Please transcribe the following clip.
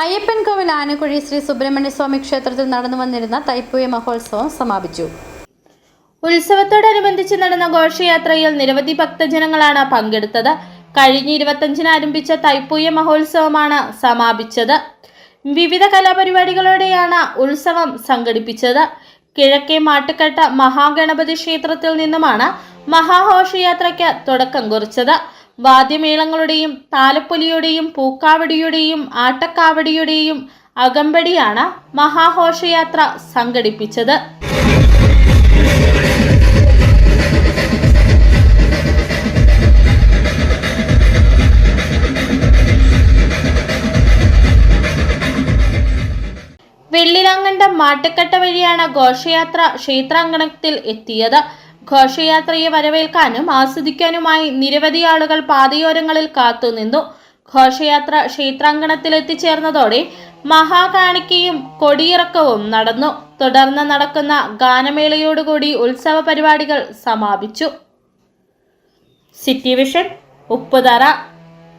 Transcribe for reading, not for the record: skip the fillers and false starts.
അയ്യപ്പൻകോവിൽ ആനക്കുഴി ശ്രീ സുബ്രഹ്മണ്യ സ്വാമി ക്ഷേത്രത്തിൽ നടന്നു വന്നിരുന്ന തൈപ്പൂയ മഹോത്സവം സമാപിച്ചു. ഉത്സവത്തോടനുബന്ധിച്ച് നടന്ന ഘോഷയാത്രയിൽ നിരവധി ഭക്തജനങ്ങളാണ് പങ്കെടുത്തത്. കഴിഞ്ഞ 25-ന് ആരംഭിച്ച തൈപ്പൂയ മഹോത്സവമാണ് സമാപിച്ചത്. വിവിധ കലാപരിപാടികളോടെയാണ് ഉത്സവം സംഘടിപ്പിച്ചത്. കിഴക്കേ മാട്ടുക്കട്ട മഹാഗണപതി ക്ഷേത്രത്തിൽ നിന്നുമാണ് മഹാഘോഷയാത്രയ്ക്ക് തുടക്കം കുറിച്ചത്. വാദ്യമേളങ്ങളുടെയും താലപ്പൊലിയുടെയും പൂക്കാവടിയുടെയും ആട്ടക്കാവടിയുടെയും അകമ്പടിയാണ് മഹാഘോഷയാത്ര സംഘടിപ്പിച്ചത്. വെള്ളിലാങ്കണ്ടം മാട്ടുക്കട്ട വഴിയാണ് ഘോഷയാത്ര ക്ഷേത്രാങ്കണത്തിൽ എത്തിയത്. ഘോഷയാത്രയെ വരവേൽക്കാനും ആസ്വദിക്കാനുമായി നിരവധി ആളുകൾ പാതയോരങ്ങളിൽ കാത്തുനിന്നു. ഘോഷയാത്ര ക്ഷേത്രാങ്കണത്തിൽ എത്തിച്ചേർന്നതോടെ മഹാകാണിക്കയും കൊടിയിറക്കവും നടന്നു. തുടർന്ന് നടക്കുന്ന ഗാനമേളയോടുകൂടി ഉത്സവ പരിപാടികൾ സമാപിച്ചു. City vision, Upputhara.